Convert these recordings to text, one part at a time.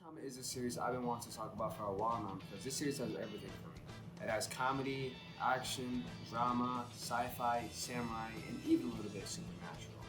Gintama is a series I've been wanting to talk about for a while now because this series has everything for me. It has comedy, action, drama, sci-fi, samurai, and even a little bit of supernatural.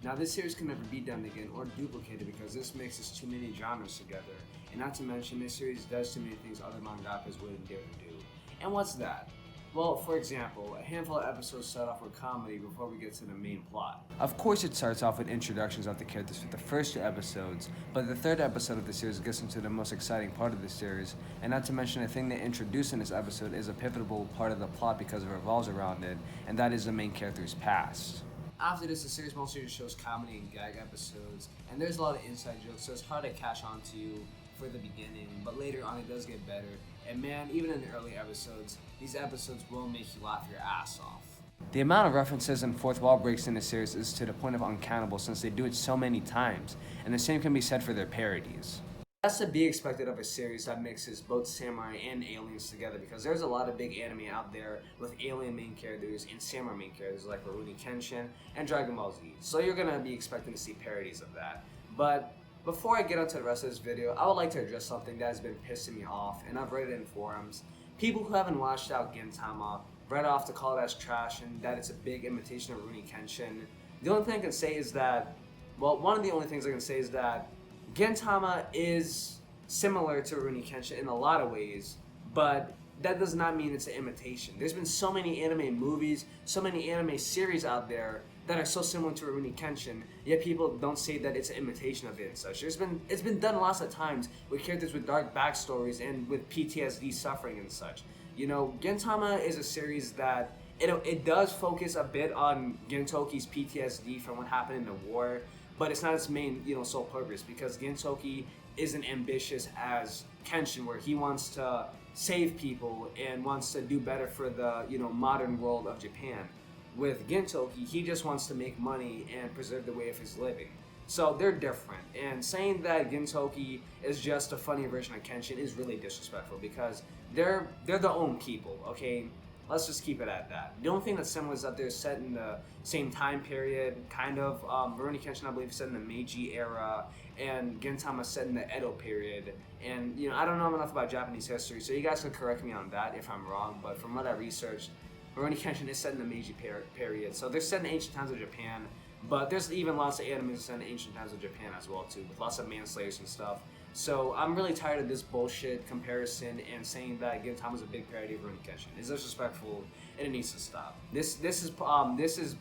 Now this series can never be done again or duplicated because this mixes too many genres together, and not to mention this series does too many things other mangakas wouldn't dare to do. And what's that? Well, for example, a handful of episodes start off with comedy before we get to the main plot. Of course it starts off with introductions of the characters for the first two episodes, but the third episode of the series gets into the most exciting part of the series, and not to mention the thing they introduce in this episode is a pivotal part of the plot because it revolves around it, and that is the main character's past. After this, the series mostly just shows comedy and gag episodes, and there's a lot of inside jokes, so it's hard to catch on to for the beginning, but later on it does get better. And man, even in the early episodes, these episodes will make you laugh your ass off. The amount of references and fourth wall breaks in the series is to the point of uncountable since they do it so many times, and the same can be said for their parodies. That's to be expected of a series that mixes both samurai and aliens together because there's a lot of big anime out there with alien main characters and samurai main characters like Rurouni Kenshin and Dragon Ball Z, so you're gonna be expecting to see parodies of that. But before I get onto the rest of this video, I would like to address something that has been pissing me off, and I've read it in forums. People who haven't watched out Gintama read off to call it as trash and that it's a big imitation of Rurouni Kenshin. The only thing I can say is that, well, one of the only things I can say is that Gintama is similar to Rurouni Kenshin in a lot of ways, but that does not mean it's an imitation. There's been so many anime movies, so many anime series out there that are so similar to Rurouni Kenshin, yet people don't say that it's an imitation of it and such. It's been done lots of times with characters with dark backstories and with PTSD suffering and such. You know, Gintama is a series that it does focus a bit on Gintoki's PTSD from what happened in the war, but it's not its main, sole purpose because Gintoki isn't ambitious as Kenshin, where he wants to save people and wants to do better for the, modern world of Japan. With Gintoki, he just wants to make money and preserve the way of his living. So they're different, and saying that Gintoki is just a funny version of Kenshin is really disrespectful because they're their own people, okay? Let's just keep it at that. The only thing that's similar is that they're set in the same time period, kind of. Rurouni Kenshin, I believe, is set in the Meiji era, and Gintama is set in the Edo period. And, I don't know enough about Japanese history, so you guys can correct me on that if I'm wrong, but from what I researched, Rurouni Kenshin is set in the Meiji period. So they're set in ancient times of Japan, but there's even lots of animes set in ancient times of Japan as well, too, with lots of manslayers and stuff. So I'm really tired of this bullshit comparison and saying that Gintama is a big parody of Rurouni Kenshin. It's disrespectful and it needs to stop. This is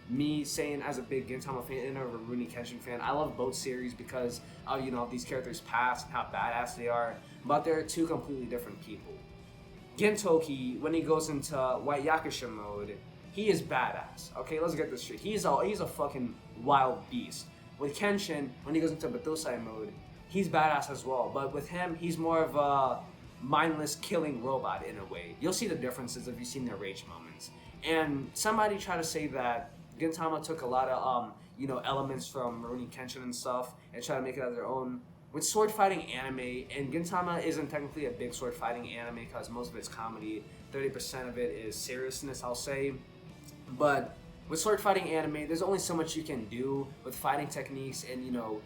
me saying as a big Gintama fan and a Rurouni Kenshin fan. I love both series because of these characters' past and how badass they are, but they're two completely different people. Gintoki, when he goes into White Yakusha mode, he is badass. Okay, let's get this straight. He's a fucking wild beast. With Kenshin, when he goes into Batosai mode, he's badass as well, but with him, he's more of a mindless killing robot in a way. You'll see the differences if you've seen their rage moments. And somebody tried to say that Gintama took a lot of elements from Rurouni Kenshin and stuff and try to make it as their own. With sword fighting anime, and Gintama isn't technically a big sword fighting anime because most of it's comedy, 30% of it is seriousness, I'll say. But with sword fighting anime, there's only so much you can do with fighting techniques and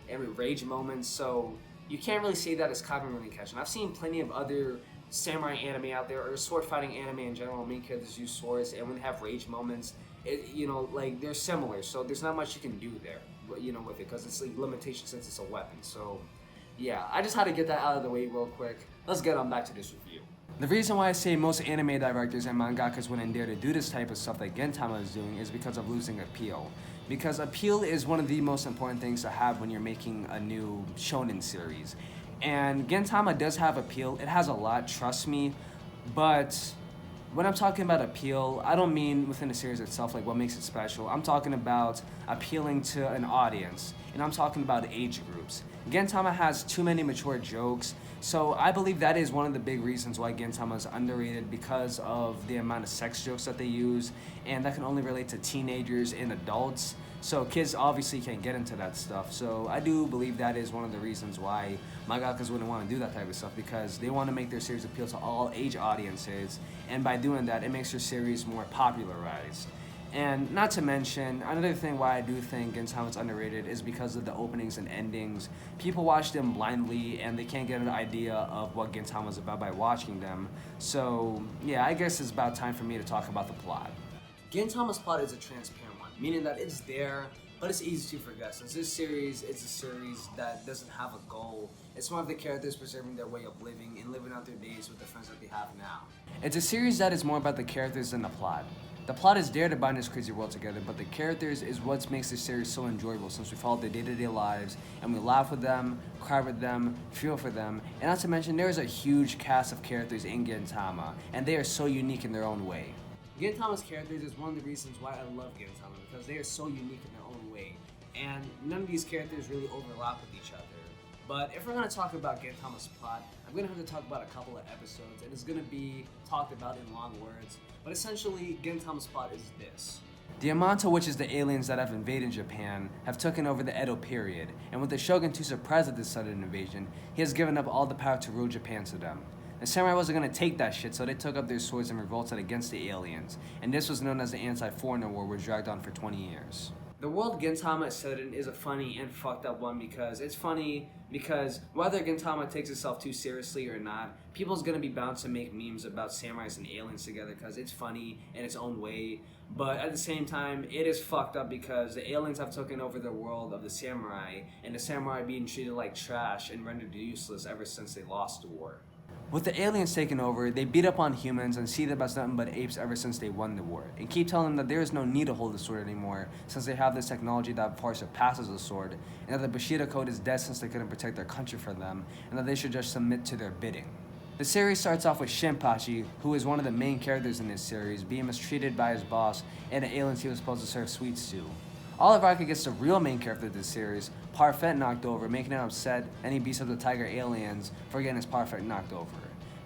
and rage moments, so you can't really say that it's copying Rurouni Kenshin. I've seen plenty of other samurai anime out there, or sword fighting anime in general. Main characters use swords, and when they have rage moments, they're similar. So there's not much you can do there, with it, because it's like limitation since it's a weapon. So yeah, I just had to get that out of the way real quick. Let's get on back to this review. The reason why I say most anime directors and mangakas wouldn't dare to do this type of stuff that Gintama is doing is because of losing appeal. Because appeal is one of the most important things to have when you're making a new shonen series. And Gintama does have appeal. It has a lot, trust me. But when I'm talking about appeal, I don't mean within the series itself, like what makes it special. I'm talking about appealing to an audience, and I'm talking about age groups. Gintama has too many mature jokes, so I believe that is one of the big reasons why Gintama is underrated because of the amount of sex jokes that they use, and that can only relate to teenagers and adults. So kids obviously can't get into that stuff. So I do believe that is one of the reasons why mangakas wouldn't want to do that type of stuff, because they want to make their series appeal to all age audiences, and by doing that, it makes their series more popularized. And not to mention, another thing why I do think Gintama's underrated is because of the openings and endings. People watch them blindly and they can't get an idea of what Gintama's about by watching them. So, yeah, I guess it's about time for me to talk about the plot. Gintama's plot is a transparent one, meaning that it's there, but it's easy to forget. Since this series is a series that doesn't have a goal, it's more of the characters preserving their way of living and living out their days with the friends that they have now. It's a series that is more about the characters than the plot. The plot is there to bind this crazy world together, but the characters is what makes this series so enjoyable since we follow their day-to-day lives and we laugh with them, cry with them, feel for them, and not to mention there is a huge cast of characters in Gintama, and they are so unique in their own way. Gintama's characters is one of the reasons why I love Gintama, because they are so unique in their own way, and none of these characters really overlap with each other. But if we're going to talk about Gintama's plot, I'm going to have to talk about a couple of episodes, and it's going to be talked about in long words. But essentially, Gintama's plot is this. The Yamato, which is the aliens that have invaded Japan, have taken over the Edo period, and with the Shogun too surprised at this sudden invasion, he has given up all the power to rule Japan to them. The samurai wasn't going to take that shit, so they took up their swords and revolted against the aliens, and this was known as the Anti-Foreigner War, which dragged on for 20 years. The world Gintama is set in is a funny and fucked up one because it's funny because whether Gintama takes itself too seriously or not, people's gonna be bound to make memes about samurais and aliens together because it's funny in its own way. But at the same time, it is fucked up because the aliens have taken over the world of the samurai, and the samurai being treated like trash and rendered useless ever since they lost the war. With the aliens taking over, they beat up on humans and see them as nothing but apes ever since they won the war, and keep telling them that there is no need to hold the sword anymore since they have this technology that far surpasses the sword, and that the Bushido Code is dead since they couldn't protect their country from them, and that they should just submit to their bidding. The series starts off with Shinpachi, who is one of the main characters in this series, being mistreated by his boss and the aliens he was supposed to serve sweets to. Olive Arca gets the real main character of this series, Parfait, knocked over, making him upset, and he beats up the tiger aliens for getting his Parfait knocked over.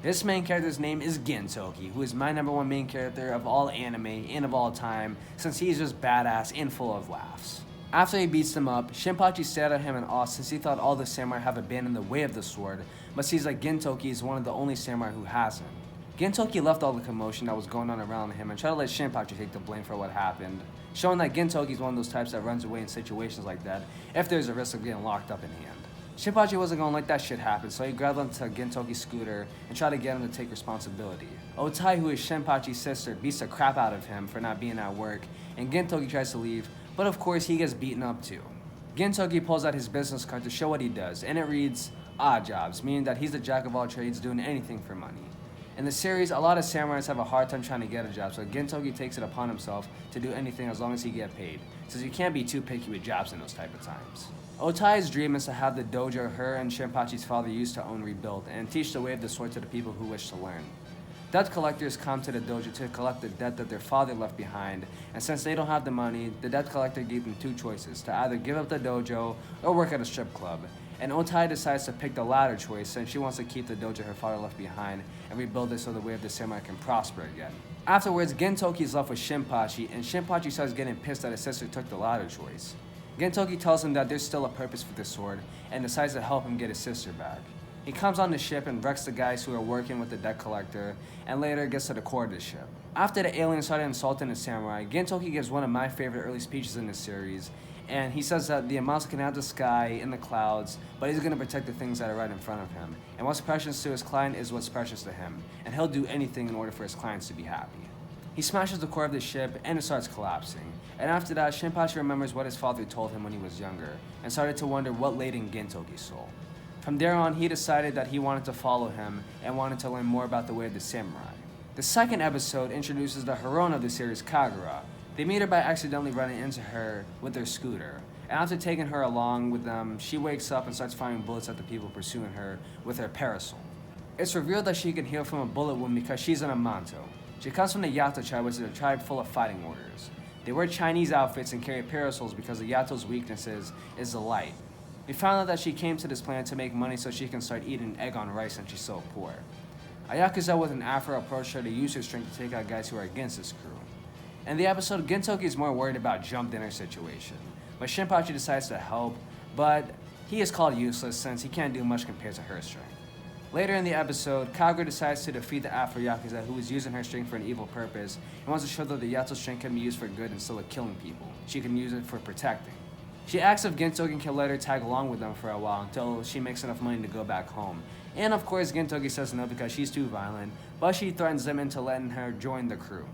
This main character's name is Gintoki, who is my number one main character of all anime and of all time, since he's just badass and full of laughs. After he beats them up, Shinpachi stared at him in awe since he thought all the samurai have abandoned the way of the sword, but sees that Gintoki is one of the only samurai who hasn't. Gintoki left all the commotion that was going on around him and tried to let Shinpachi take the blame for what happened, showing that Gintoki is one of those types that runs away in situations like that if there's a risk of getting locked up in hand. Shinpachi wasn't gonna let that shit happen, so he grabbed onto Gintoki's scooter and tried to get him to take responsibility. Otai, who is Shinpachi's sister, beats the crap out of him for not being at work, and Gintoki tries to leave, but of course he gets beaten up too. Gintoki pulls out his business card to show what he does, and it reads, odd jobs, meaning that he's the jack of all trades doing anything for money. In the series, a lot of samurais have a hard time trying to get a job, so Gintoki takes it upon himself to do anything as long as he get paid, since you can't be too picky with jobs in those type of times. Otai's dream is to have the dojo her and Shinpachi's father used to own rebuilt, and teach the way of the sword to the people who wish to learn. Debt collectors come to the dojo to collect the debt that their father left behind, and since they don't have the money, the debt collector gave them two choices, to either give up the dojo or work at a strip club. And Otai decides to pick the latter choice since she wants to keep the dojo her father left behind and rebuild it so the way of the samurai can prosper again. Afterwards, Gintoki is left with Shinpachi, and Shinpachi starts getting pissed that his sister took the latter choice. Gintoki tells him that there's still a purpose for this sword and decides to help him get his sister back. He comes on the ship and wrecks the guys who are working with the debt collector, and later gets to the core of the ship. After the aliens started insulting the samurai, Gintoki gives one of my favorite early speeches in this series, and he says that the Yamato can have the sky and the clouds, but he's going to protect the things that are right in front of him. And what's precious to his client is what's precious to him, and he'll do anything in order for his clients to be happy. He smashes the core of the ship, and it starts collapsing. And after that, Shinpachi remembers what his father told him when he was younger, and started to wonder what laid in Gintoki's soul. From there on, he decided that he wanted to follow him, and wanted to learn more about the way of the samurai. The second episode introduces the heroine of the series, Kagura. They meet her by accidentally running into her with their scooter, and after taking her along with them, she wakes up and starts firing bullets at the people pursuing her with her parasol. It's revealed that she can heal from a bullet wound because she's an Amanto. She comes from the Yato tribe, which is a tribe full of fighting warriors. They wear Chinese outfits and carry parasols because the Yato's weaknesses is the light. We found out that she came to this planet to make money so she can start eating egg on rice and she's so poor. A Yakuza with an afro approached her to use her strength to take out guys who are against this crew. In the episode, Gintoki is more worried about Jump Dinner situation, but Shinpachi decides to help, but he is called useless since he can't do much compared to her strength. Later in the episode, Kagura decides to defeat the Afro Yakuza who is using her strength for an evil purpose and wants to show that the Yatsu strength can be used for good instead of killing people. She can use it for protecting. She asks if Gintoki can let her tag along with them for a while until she makes enough money to go back home. And of course, Gintoki says no because she's too violent, but she threatens them into letting her join the crew.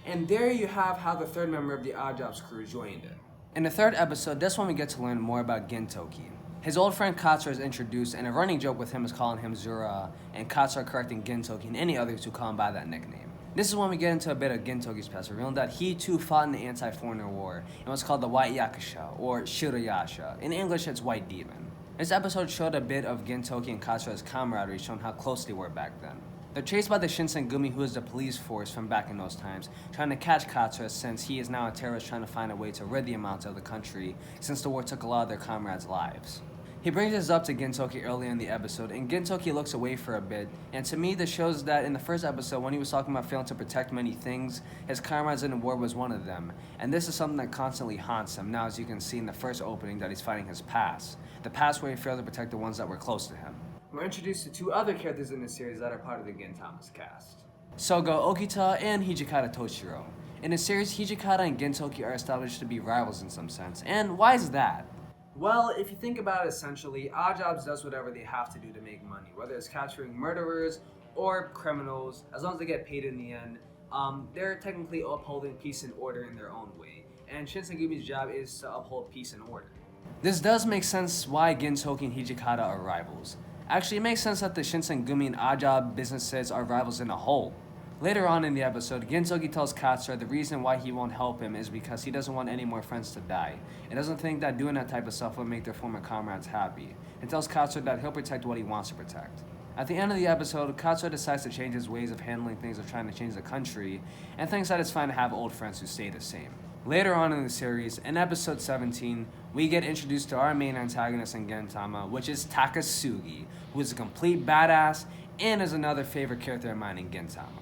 And there you have how the third member of the Odd Jobs crew joined it. In the third episode, this one we get to learn more about Gintoki. His old friend Katsura is introduced, and a running joke with him is calling him Zura, and Katsura correcting Gintoki and any others who call him by that nickname. This is when we get into a bit of Gintoki's past, revealing that he too fought in the anti-foreigner war, and was called the White Yakusha, or Shirayasha. In English, it's White Demon. This episode showed a bit of Gintoki and Katsura's camaraderie, showing how close they were back then. They're chased by the Shinsengumi, who is the police force from back in those times, trying to catch Katsura since he is now a terrorist trying to find a way to rid the Yamato of the country since the war took a lot of their comrades' lives. He brings this up to Gintoki earlier in the episode, and Gintoki looks away for a bit, and to me this shows that in the first episode when he was talking about failing to protect many things, his comrades in the war was one of them, and this is something that constantly haunts him now, as you can see in the first opening, that he's fighting his past, the past where he failed to protect the ones that were close to him. We're introduced to two other characters in this series that are part of the Gintama's cast: Sogo Okita and Hijikata Toshiro. In the series, Hijikata and Gintoki are established to be rivals in some sense, and why is that? Well, if you think about it, essentially, Odd Jobs does whatever they have to do to make money, whether it's capturing murderers or criminals. As long as they get paid in the end, they're technically upholding peace and order in their own way, and Shinsengumi's job is to uphold peace and order. This does make sense why Gintoki and Hijikata are rivals. Actually, it makes sense that the Shinsengumi and Odd Job businesses are rivals in a whole. Later on in the episode, Gintoki tells Katsura the reason why he won't help him is because he doesn't want any more friends to die, and doesn't think that doing that type of stuff will make their former comrades happy, and tells Katsura that he'll protect what he wants to protect. At the end of the episode, Katsura decides to change his ways of handling things of trying to change the country, and thinks that it's fine to have old friends who stay the same. Later on in the series, in episode 17, we get introduced to our main antagonist in Gintama, which is Takasugi, who is a complete badass and is another favorite character of mine in Gintama.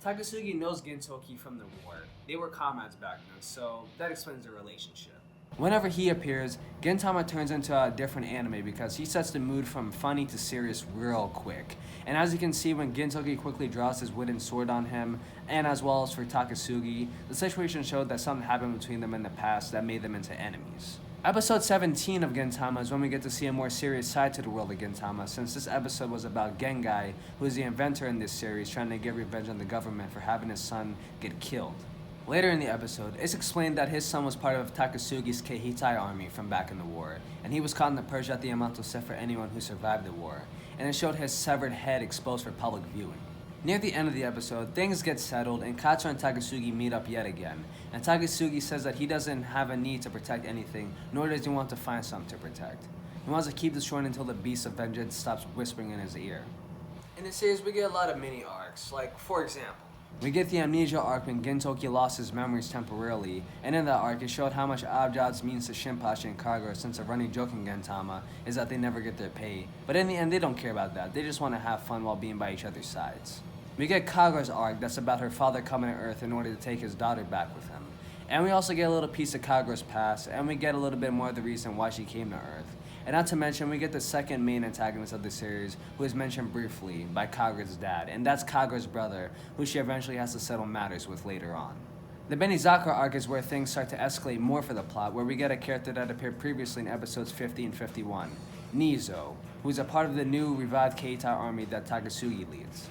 Takasugi knows Gintoki from the war. They were comrades back then, so that explains their relationship. Whenever he appears, Gintama turns into a different anime because he sets the mood from funny to serious real quick. And as you can see, when Gintoki quickly draws his wooden sword on him, and as well as for Takasugi, the situation showed that something happened between them in the past that made them into enemies. Episode 17 of Gintama is when we get to see a more serious side to the world of Gintama, since this episode was about Gengai, who is the inventor in this series, trying to get revenge on the government for having his son get killed. Later in the episode, it's explained that his son was part of Takasugi's Keihitai army from back in the war, and he was caught in the purge that the Yamato set for anyone who survived the war, and it showed his severed head exposed for public viewing. Near the end of the episode, things get settled and Katsura and Takasugi meet up yet again, and Takasugi says that he doesn't have a need to protect anything, nor does he want to find something to protect. He wants to keep destroying until the beast of vengeance stops whispering in his ear. In this series, we get a lot of mini arcs, like, for example, we get the amnesia arc when Gintoki lost his memories temporarily, and in that arc it showed how much Odd Jobs means to Shinpachi and Kagura, since a running joke in Gintama is that they never get their pay. But in the end, they don't care about that, they just want to have fun while being by each other's sides. We get Kagura's arc that's about her father coming to Earth in order to take his daughter back with him. And we also get a little piece of Kagura's past, and we get a little bit more of the reason why she came to Earth. And not to mention, we get the second main antagonist of the series, who is mentioned briefly by Kagura's dad, and that's Kagura's brother, who she eventually has to settle matters with later on. The Benizakura arc is where things start to escalate more for the plot, where we get a character that appeared previously in episodes 50 and 51, Nizo, who is a part of the new revived Keitai army that Takasugi leads.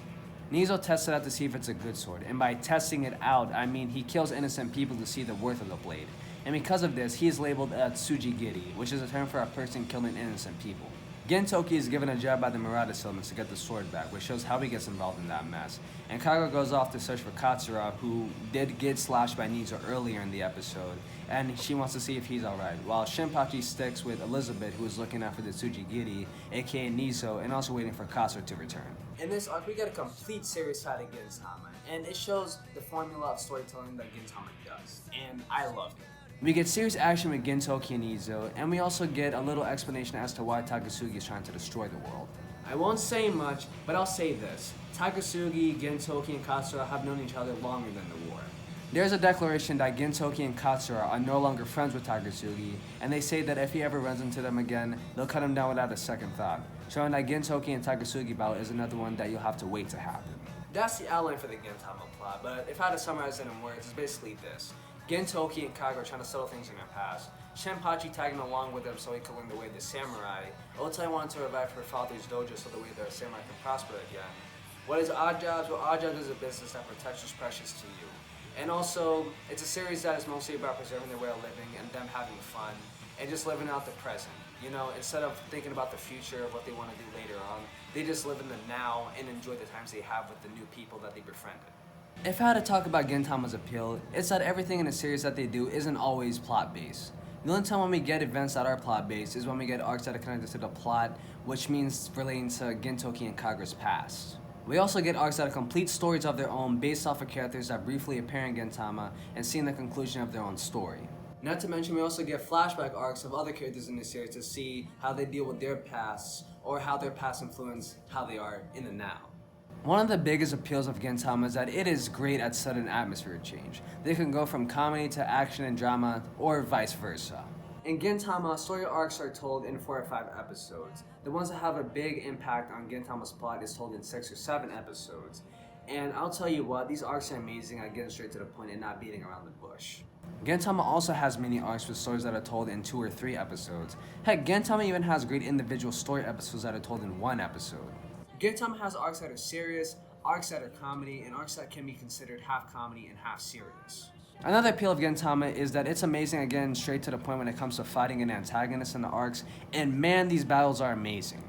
Nizo tests it out to see if it's a good sword, and by testing it out, I mean he kills innocent people to see the worth of the blade. And because of this, he is labeled a Tsujigiri, which is a term for a person killing innocent people. Gintoki is given a job by the Murata settlements to get the sword back, which shows how he gets involved in that mess. And Kagura goes off to search for Katsura, who did get slashed by Nizo earlier in the episode, and she wants to see if he's alright, while Shinpachi sticks with Elizabeth, who is looking after the Tsujigiri, aka Nizo, and also waiting for Katsura to return. In this arc, we get a complete serious side of Gintama, and it shows the formula of storytelling that Gintama does, and I love it. We get serious action with Gintoki and Nizo, and we also get a little explanation as to why Takasugi is trying to destroy the world. I won't say much, but I'll say this. Takasugi, Gintoki, and Katsura have known each other longer than the war. There's a declaration that Gintoki and Katsura are no longer friends with Takatsuki, and they say that if he ever runs into them again, they'll cut him down without a second thought, showing that Gintoki and Takatsuki battle is another one that you'll have to wait to happen. That's the outline for the Gintama plot, but if I had to summarize it in words, it's basically this. Gintoki and Kaga are trying to settle things in their past. Shinpachi tagging along with them so he could learn the way of the samurai. Otai wanted to revive her father's dojo so the way the samurai can prosper again. What is Odd Jobs? Well, Odd Jobs is a business that protects what's precious to you. And also, it's a series that is mostly about preserving their way of living and them having fun and just living out the present. You know, instead of thinking about the future of what they want to do later on, they just live in the now and enjoy the times they have with the new people that they befriended. If I had to talk about Gintama's appeal, it's that everything in the series that they do isn't always plot-based. The only time when we get events that are plot-based is when we get arcs that are connected to the plot, which means relating to Gintoki and Kagura's past. We also get arcs that are complete stories of their own based off of characters that briefly appear in Gintama and see the conclusion of their own story. Not to mention we also get flashback arcs of other characters in the series to see how they deal with their pasts or how their past influence how they are in the now. One of the biggest appeals of Gintama is that it is great at sudden atmosphere change. They can go from comedy to action and drama or vice versa. In Gintama, story arcs are told in 4 or 5 episodes. The ones that have a big impact on Gintama's plot is told in 6 or 7 episodes. And I'll tell you what, these arcs are amazing at getting straight to the point and not beating around the bush. Gintama also has mini arcs with stories that are told in 2 or 3 episodes. Heck, Gintama even has great individual story episodes that are told in 1 episode. Gintama has arcs that are serious, arcs that are comedy, and arcs that can be considered half comedy and half serious. Another appeal of Gintama is that it's amazing at getting straight to the point when it comes to fighting an antagonist in the arcs, and man, these battles are amazing.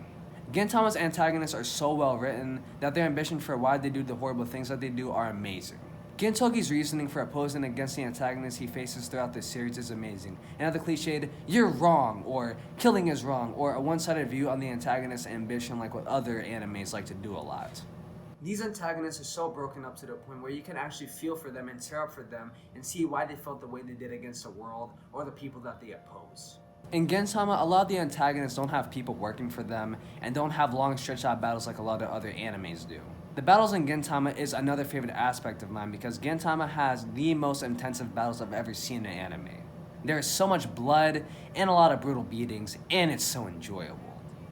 Gintama's antagonists are so well written that their ambition for why they do the horrible things that they do are amazing. Gintoki's reasoning for opposing against the antagonist he faces throughout this series is amazing, and the cliched, "you're wrong," or "killing is wrong," or a one-sided view on the antagonist's ambition like what other animes like to do a lot. These antagonists are so broken up to the point where you can actually feel for them and tear up for them and see why they felt the way they did against the world or the people that they oppose. In Gintama, a lot of the antagonists don't have people working for them and don't have long stretched out battles like a lot of other animes do. The battles in Gintama is another favorite aspect of mine because Gintama has the most intensive battles I've ever seen in an anime. There is so much blood and a lot of brutal beatings, and it's so enjoyable.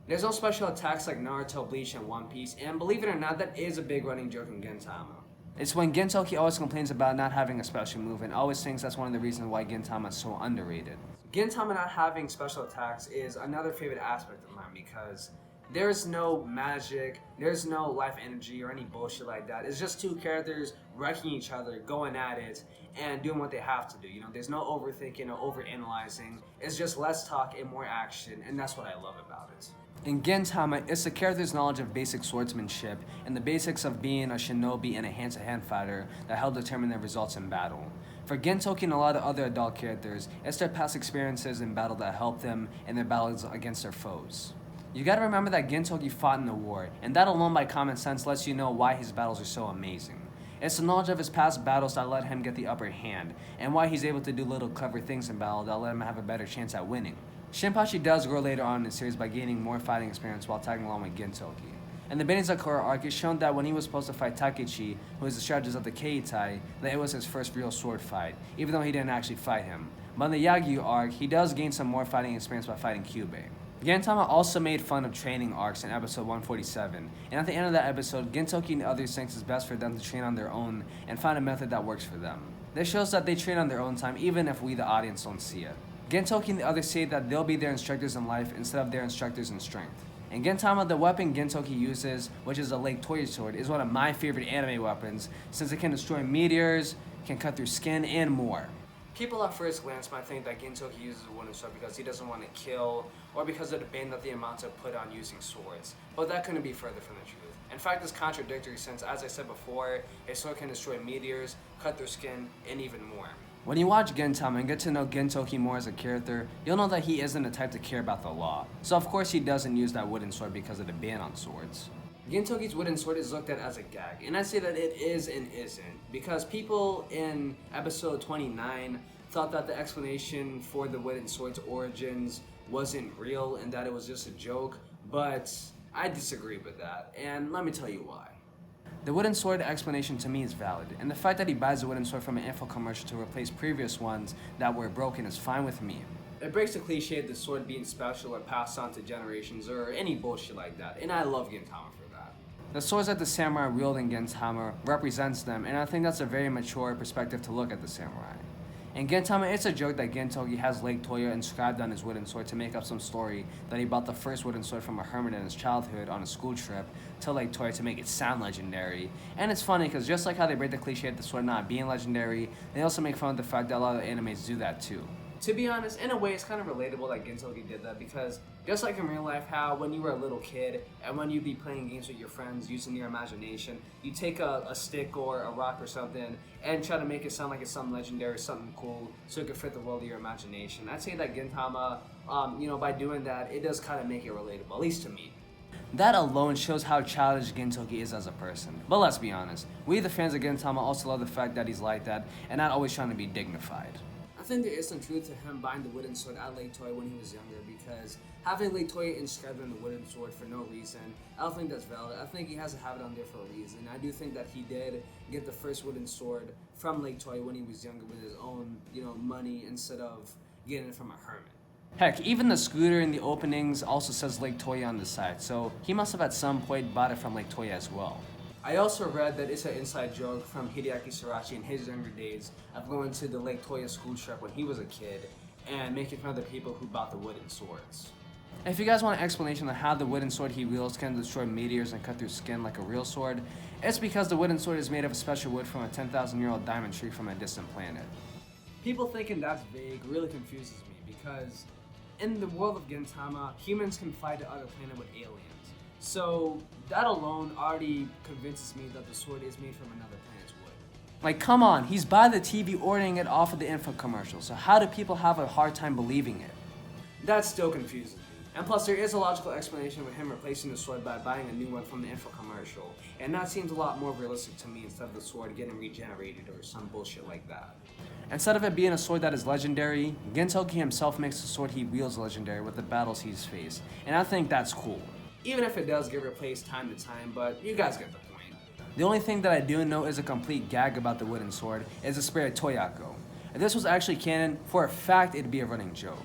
There's no special attacks like Naruto, Bleach, and One Piece, and believe it or not, that is a big running joke in Gintama. It's when Gintoki always complains about not having a special move and always thinks that's one of the reasons why Gintama is so underrated. Gintama not having special attacks is another favorite aspect of mine because there's no magic, there's no life energy or any bullshit like that. It's just 2 characters wrecking each other, going at it, and doing what they have to do. You know, there's no overthinking or overanalyzing. It's just less talk and more action, and that's what I love about it. In Gintama, it's the character's knowledge of basic swordsmanship and the basics of being a shinobi and a hand-to-hand fighter that help determine their results in battle. For Gintoki and a lot of other adult characters, it's their past experiences in battle that help them in their battles against their foes. You gotta remember that Gintoki fought in the war, and that alone by common sense lets you know why his battles are so amazing. It's the knowledge of his past battles that let him get the upper hand, and why he's able to do little clever things in battle that let him have a better chance at winning. Shinpachi does grow later on in the series by gaining more fighting experience while tagging along with Gintoki. In the Benizakura arc, it's shown that when he was supposed to fight Takechi, who is the strategist of the Keitai, that it was his first real sword fight, even though he didn't actually fight him. But in the Yagyu arc, he does gain some more fighting experience by fighting Kyubey. Gintama also made fun of training arcs in episode 147, and at the end of that episode, Gintoki and others thinks it's best for them to train on their own and find a method that works for them. This shows that they train on their own time even if we the audience don't see it. Gintoki and the others say that they'll be their instructors in life instead of their instructors in strength. In Gintama, the weapon Gintoki uses, which is a Lake Toya sword, is one of my favorite anime weapons since it can destroy meteors, can cut through skin, and more. People at first glance might think that Gintoki uses a wooden sword because he doesn't want to kill, or because of the ban that the amounts are put on using swords, but that couldn't be further from the truth. In fact, it's contradictory since, as I said before, a sword can destroy meteors, cut through skin, and even more. When you watch Gintama and get to know Gintoki more as a character, you'll know that he isn't the type to care about the law, so of course he doesn't use that wooden sword because of the ban on swords. Gintoki's wooden sword is looked at as a gag, and I say that it is and isn't, because people in episode 29 thought that the explanation for the wooden sword's origins wasn't real and that it was just a joke, but I disagree with that, and let me tell you why. The wooden sword explanation to me is valid, and the fact that he buys the wooden sword from an info commercial to replace previous ones that were broken is fine with me. It breaks the cliche of the sword being special or passed on to generations or any bullshit like that, and I love Gintama for that. The swords that the samurai wield in Gintama represents them, and I think that's a very mature perspective to look at the samurai. In Gintama, it's a joke that Gintoki has Lake Toya inscribed on his wooden sword to make up some story that he bought the first wooden sword from a hermit in his childhood on a school trip to Lake Toya to make it sound legendary. And it's funny because just like how they break the cliche of the sword not being legendary, they also make fun of the fact that a lot of animes do that too. To be honest, in a way, it's kind of relatable that Gintoki did that because just like in real life, how when you were a little kid and when you'd be playing games with your friends using your imagination, you take a stick or a rock or something and try to make it sound like it's something legendary, something cool, so it could fit the world of your imagination. I'd say that Gintama, by doing that, it does kind of make it relatable, at least to me. That alone shows how childish Gintoki is as a person. But let's be honest, we the fans of Gintama also love the fact that he's like that and not always trying to be dignified. I think there is some truth to him buying the wooden sword at Lake Toya when he was younger because having Lake Toya inscribed on the wooden sword for no reason, I don't think that's valid. I think he has to have it on there for a reason. I do think that he did get the first wooden sword from Lake Toya when he was younger with his own, money instead of getting it from a hermit. Heck, even the scooter in the openings also says Lake Toya on the side, so he must have at some point bought it from Lake Toya as well. I also read that it's an inside joke from Hideaki Sarachi in his younger days of going to the Lake Toya school trip when he was a kid and making fun of the people who bought the wooden swords. If you guys want an explanation on how the wooden sword he wields can destroy meteors and cut through skin like a real sword, it's because the wooden sword is made of a special wood from a 10,000-year-old diamond tree from a distant planet. People thinking that's vague really confuses me because in the world of Gintama, humans can fly to other planets with aliens. So that alone already convinces me that the sword is made from another planet's wood. Like, come on, he's by the TV ordering it off of the info commercial, so how do people have a hard time believing it? That still confuses me. And plus, there is a logical explanation with him replacing the sword by buying a new one from the info commercial, and that seems a lot more realistic to me instead of the sword getting regenerated or some bullshit like that. Instead of it being a sword that is legendary, Gintoki himself makes the sword he wields legendary with the battles he's faced, and I think that's cool. Even if it does get replaced time to time, but you guys get the point. The only thing that I do know is a complete gag about the wooden sword is the spirit Toyako. If this was actually canon, for a fact it'd be a running joke.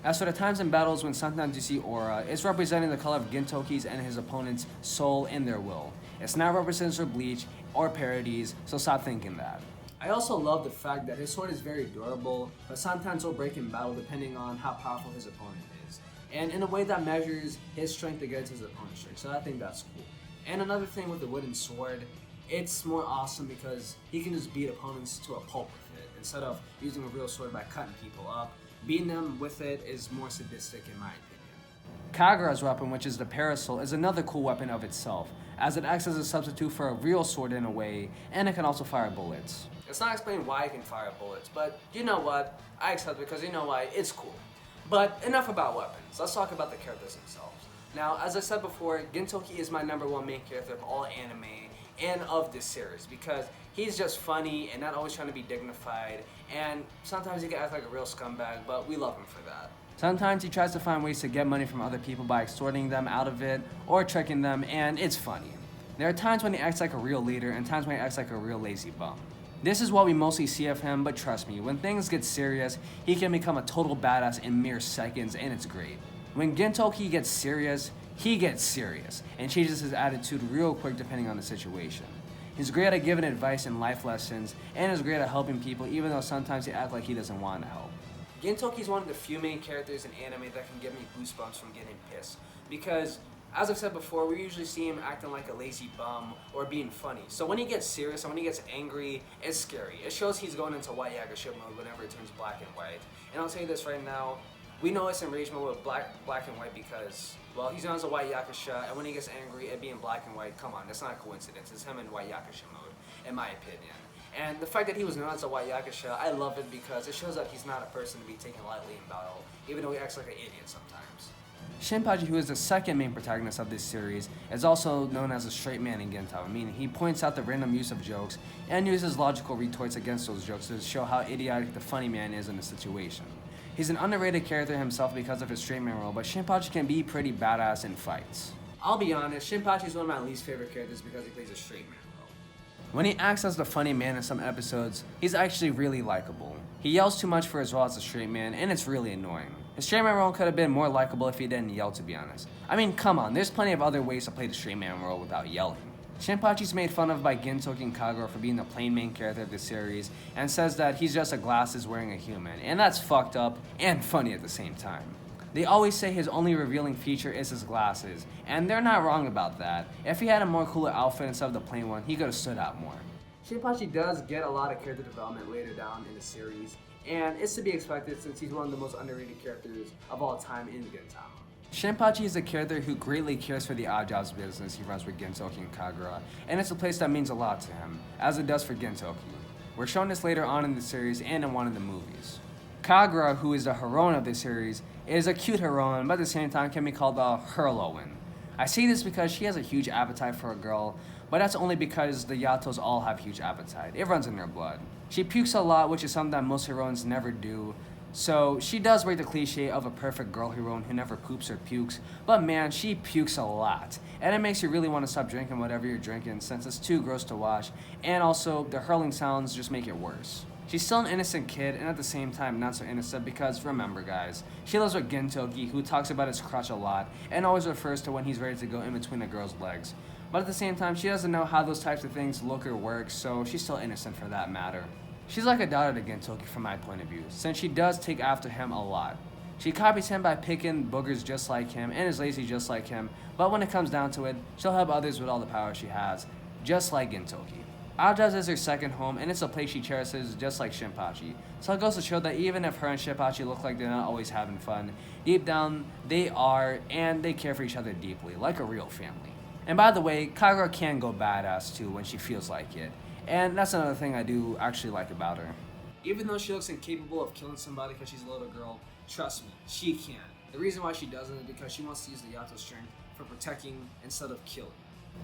As for the times in battles when sometimes you see aura, it's representing the color of Gintoki's and his opponent's soul and their will. It's not representative of Bleach or parodies, so stop thinking that. I also love the fact that his sword is very durable, but sometimes will break in battle depending on how powerful his opponent is. And in a way that measures his strength against his opponent's strength, so I think that's cool. And another thing with the wooden sword, it's more awesome because he can just beat opponents to a pulp with it, instead of using a real sword by cutting people up. Beating them with it is more sadistic in my opinion. Kagura's weapon, which is the parasol, is another cool weapon of itself, as it acts as a substitute for a real sword in a way, and it can also fire bullets. It's not explaining why it can fire bullets, but you know what? I accept it because you know why, it's cool. But enough about weapons, let's talk about the characters themselves. Now, as I said before, Gintoki is my #1 main character of all anime and of this series because he's just funny and not always trying to be dignified, and sometimes he can act like a real scumbag, but we love him for that. Sometimes he tries to find ways to get money from other people by extorting them out of it or tricking them, and it's funny. There are times when he acts like a real leader and times when he acts like a real lazy bum. This is what we mostly see of him, but trust me, when things get serious, he can become a total badass in mere seconds, and it's great. When Gintoki gets serious, he gets serious, and changes his attitude real quick depending on the situation. He's great at giving advice and life lessons, and is great at helping people even though sometimes he acts like he doesn't want to help. Gintoki is one of the few main characters in anime that can give me goosebumps from getting pissed, because as I've said before, we usually see him acting like a lazy bum or being funny. So when he gets serious and when he gets angry, it's scary. It shows he's going into white yakusha mode whenever it turns black and white. And I'll tell you this right now, we know it's enraged mode with black and white because, well, he's known as a white yakusha, and when he gets angry, it being black and white, come on, that's not a coincidence. It's him in white yakusha mode, in my opinion. And the fact that he was known as a white yakusha, I love it because it shows that he's not a person to be taken lightly in battle, even though he acts like an idiot sometimes. Shinpachi, who is the second main protagonist of this series, is also known as a straight man in Gintama, meaning he points out the random use of jokes and uses logical retorts against those jokes to show how idiotic the funny man is in the situation. He's an underrated character himself because of his straight man role, but Shinpachi can be pretty badass in fights. I'll be honest, Shinpachi is one of my least favorite characters because he plays a straight man role. When he acts as the funny man in some episodes, he's actually really likable. He yells too much for his role as a straight man, and it's really annoying. His straight man role could have been more likable if he didn't yell, to be honest. I mean, come on, there's plenty of other ways to play the straight man role without yelling. Shinpachi's made fun of by Gintoki and Kagura for being the plain main character of the series, and says that he's just a glasses wearing a human, and that's fucked up and funny at the same time. They always say his only revealing feature is his glasses, and they're not wrong about that. If he had a more cooler outfit instead of the plain one, he could have stood out more. Shinpachi does get a lot of character development later down in the series, and it's to be expected since he's one of the most underrated characters of all time in Gintama. Shinpachi is a character who greatly cares for the odd jobs business he runs with Gintoki and Kagura, and it's a place that means a lot to him, as it does for Gintoki. We're shown this later on in the series and in one of the movies. Kagura, who is the heroine of the series, is a cute heroine, but at the same time can be called a heroine. I say this because she has a huge appetite for a girl, but that's only because the Yatos all have huge appetite. It runs in their blood. She pukes a lot, which is something that most heroines never do, so she does break the cliche of a perfect girl heroine who never poops or pukes, but man, she pukes a lot. And it makes you really want to stop drinking whatever you're drinking since it's too gross to watch, and also the hurling sounds just make it worse. She's still an innocent kid, and at the same time not so innocent because, remember guys, she lives with Gintoki, who talks about his crotch a lot, and always refers to when he's ready to go in between a girl's legs. But at the same time, she doesn't know how those types of things look or work, so she's still innocent for that matter. She's like a daughter to Gintoki from my point of view, since she does take after him a lot. She copies him by picking boogers just like him, and is lazy just like him, but when it comes down to it, she'll help others with all the power she has, just like Gintoki. Aoja's is her second home, and it's a place she cherishes just like Shinpachi. So it goes to show that even if her and Shinpachi look like they're not always having fun, deep down they are, and they care for each other deeply, like a real family. And by the way, Kagura can go badass too when she feels like it, and that's another thing I do actually like about her. Even though she looks incapable of killing somebody because she's a little girl, trust me, she can. The reason why she doesn't is because she wants to use the Yato strength for protecting instead of killing.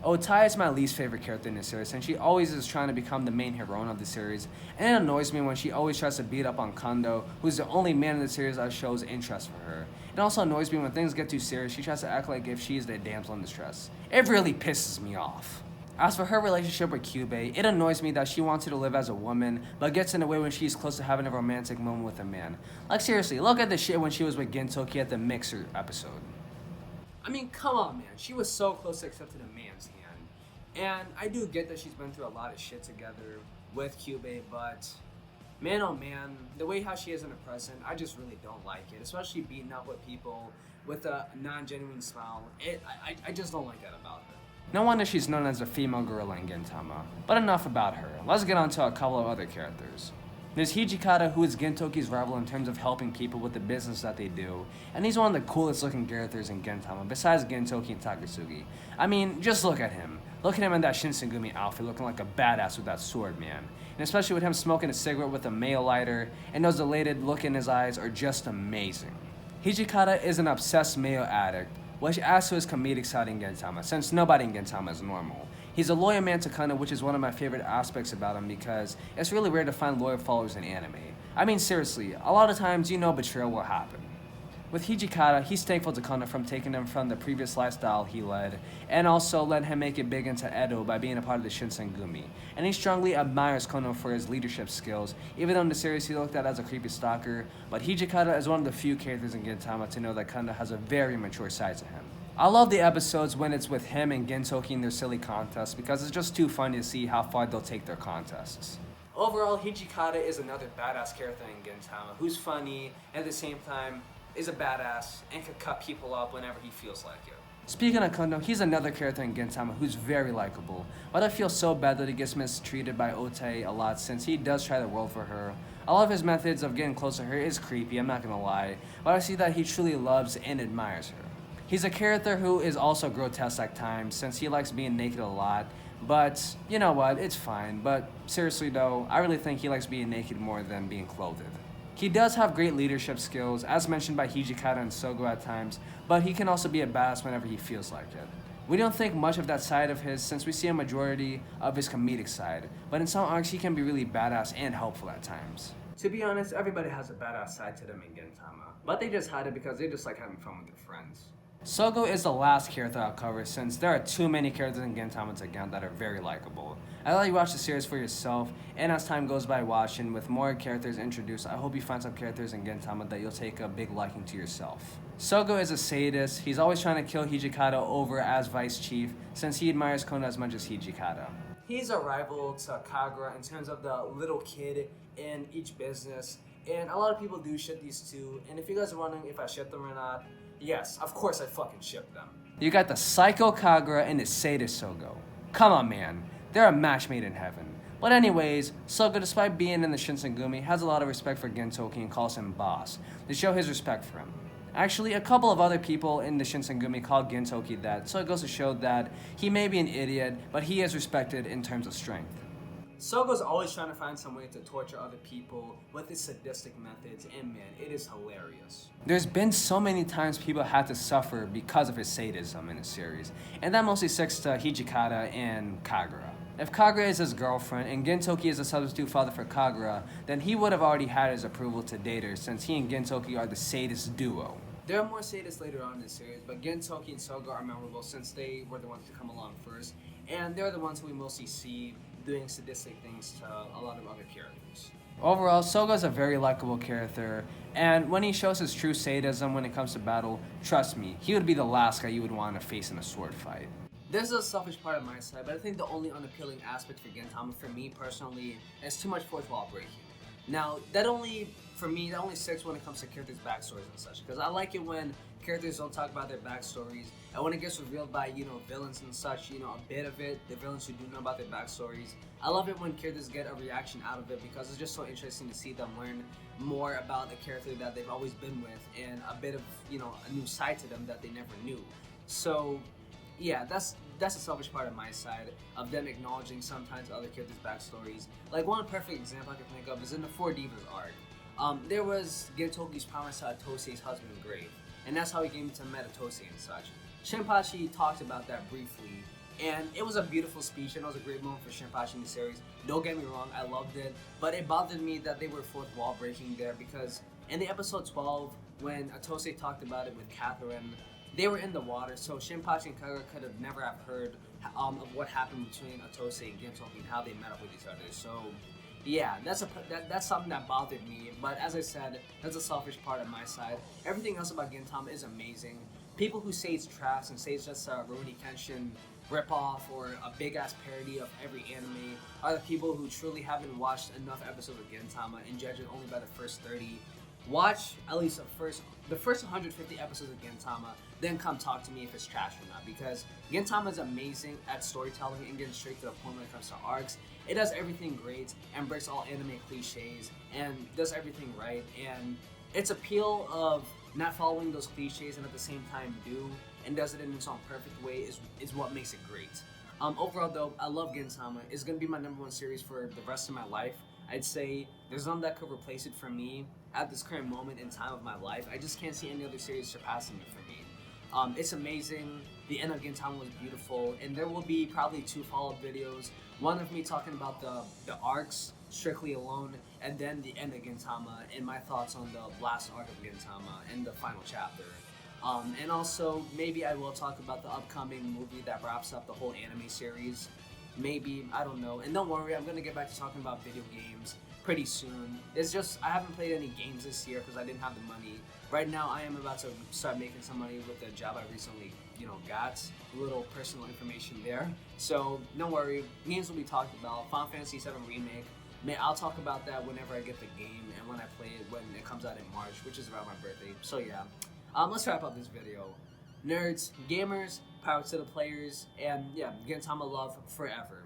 Otai is my least favorite character in the series, and she always is trying to become the main heroine of the series, and it annoys me when she always tries to beat up on Kondo, who's the only man in the series that shows interest for her. It also annoys me when things get too serious, she tries to act like if she is the damsel in distress. It really pisses me off. As for her relationship with Kyubei, it annoys me that she wants her to live as a woman, but gets in the way when she's close to having a romantic moment with a man. Like seriously, look at the shit when she was with Gintoki at the Mixer episode. I mean, come on, man. She was so close to accepting a man's hand. And I do get that she's been through a lot of shit together with Kyubei, but man, oh man, the way how she is in the present, I just really don't like it. Especially beating up with people with a non-genuine smile. I just don't like that about her. No wonder she's known as the female gorilla in Gintama. But enough about her. Let's get on to a couple of other characters. There's Hijikata, who is Gintoki's rival in terms of helping people with the business that they do, and he's one of the coolest looking characters in Gintama, besides Gintoki and Takatsuki. I mean, just look at him. Look at him in that Shinsengumi outfit looking like a badass with that sword, man. And especially with him smoking a cigarette with a mail lighter, and those elated look in his eyes are just amazing. Hijikata is an obsessed male addict, which adds to his comedic side in Gintama, since nobody in Gintama is normal. He's a loyal man to Kondo, which is one of my favorite aspects about him because it's really rare to find loyal followers in anime. I mean seriously, a lot of times you know betrayal will happen. With Hijikata, he's thankful to Kondo from taking him from the previous lifestyle he led, and also let him make it big into Edo by being a part of the Shinsengumi. And he strongly admires Kondo for his leadership skills, even though in the series he looked at as a creepy stalker, but Hijikata is one of the few characters in Gintama to know that Kondo has a very mature side to him. I love the episodes when it's with him and Gintoki in their silly contests because it's just too funny to see how far they'll take their contests. Overall, Hijikata is another badass character in Gintama who's funny and at the same time is a badass and can cut people up whenever he feels like it. Speaking of Kondo, he's another character in Gintama who's very likable, but I feel so bad that he gets mistreated by Otai a lot since he does try the world for her. A lot of his methods of getting close to her is creepy, I'm not gonna lie, but I see that he truly loves and admires her. He's a character who is also grotesque at times since he likes being naked a lot, but you know what, it's fine. But seriously though, I really think he likes being naked more than being clothed. He does have great leadership skills, as mentioned by Hijikata and Sogo at times, but he can also be a badass whenever he feels like it. We don't think much of that side of his since we see a majority of his comedic side, but in some arcs he can be really badass and helpful at times. To be honest, everybody has a badass side to them in Gintama, but they just hide it because they just like having fun with their friends. Sogo is the last character I'll cover since there are too many characters in Gintama to count that are very likable. I'll let you watch the series for yourself, and as time goes by watching, with more characters introduced, I hope you find some characters in Gintama that you'll take a big liking to yourself. Sogo is a sadist. He's always trying to kill Hijikata over as vice chief since he admires Kono as much as Hijikata. He's a rival to Kagura in terms of the little kid in each business, and a lot of people do ship these two, and if you guys are wondering if I ship them or not, yes, of course I fucking ship them. You got the psycho Kagura and the sadist Sogo. Come on, man. They're a match made in heaven. But anyways, Sogo, despite being in the Shinsengumi, has a lot of respect for Gintoki and calls him boss, to show his respect for him. Actually, a couple of other people in the Shinsengumi called Gintoki that, so it goes to show that he may be an idiot, but he is respected in terms of strength. Sogo's always trying to find some way to torture other people with his sadistic methods, and man, it is hilarious. There's been so many times people had to suffer because of his sadism in the series, and that mostly sticks to Hijikata and Kagura. If Kagura is his girlfriend and Gintoki is a substitute father for Kagura, then he would have already had his approval to date her since he and Gintoki are the sadist duo. There are more sadists later on in the series, but Gintoki and Sogo are memorable since they were the ones to come along first, and they're the ones who we mostly see doing sadistic things to a lot of other characters. Overall, Sogo is a very likable character, and when he shows his true sadism when it comes to battle, trust me, he would be the last guy you would want to face in a sword fight. There's a selfish part of my side, but I think the only unappealing aspect for Gintama for me personally is too much fourth wall breaking. Now, that only sticks when it comes to characters' backstories and such, because I like it when characters don't talk about their backstories, and when it gets revealed by, villains and such, a bit of it, the villains who do know about their backstories. I love it when characters get a reaction out of it because it's just so interesting to see them learn more about the character that they've always been with, and a bit of, a new side to them that they never knew. So, yeah, that's a selfish part of my side, of them acknowledging sometimes other characters' backstories. Like, one perfect example I can think of is in the Four Divas arc. There was Gintoki's promise to Atose's husband Grave, and that's how he came to met Atose and such. Shinpachi talked about that briefly, and it was a beautiful speech, and it was a great moment for Shinpachi in the series. Don't get me wrong, I loved it, but it bothered me that they were fourth wall breaking there, because in the episode 12, when Atose talked about it with Catherine, they were in the water, so Shinpachi and Kagura could have never have heard of what happened between Atose and Gintoki and how they met up with each other. So, yeah, that's something that bothered me. But as I said, that's a selfish part of my side. Everything else about Gintama is amazing. People who say it's trash and say it's just a Rurouni Kenshin ripoff or a big-ass parody of every anime are the people who truly haven't watched enough episodes of Gintama and judge it only by the first 30. Watch at least the first 150 episodes of Gintama, then come talk to me if it's trash or not, because Gintama is amazing at storytelling and getting straight to the point when it comes to arcs. It does everything great and breaks all anime cliches and does everything right, and its appeal of not following those cliches and at the same time and does it in its own perfect way is what makes it great. Overall though, I love Gintama. It's going to be my #1 series for the rest of my life. I'd say there's none that could replace it for me at this current moment in time of my life. I just can't see any other series surpassing it for me. It's amazing. The end of Gintama was beautiful, and there will be probably 2 follow-up videos. One of me talking about the arcs strictly alone, and then the end of Gintama and my thoughts on the last arc of Gintama and the final chapter. And also, maybe I will talk about the upcoming movie that wraps up the whole anime series. Maybe, I don't know. And don't worry, I'm going to get back to talking about video games pretty soon. It's just, I haven't played any games this year because I didn't have the money. Right now, I am about to start making some money with the job I recently, got. A little personal information there. So, don't worry, games will be talked about. Final Fantasy VII Remake. I'll talk about that whenever I get the game and when I play it, when it comes out in March, which is around my birthday. So, yeah. Let's wrap up this video. Nerds, gamers, power to the players, and yeah, Gintama love forever.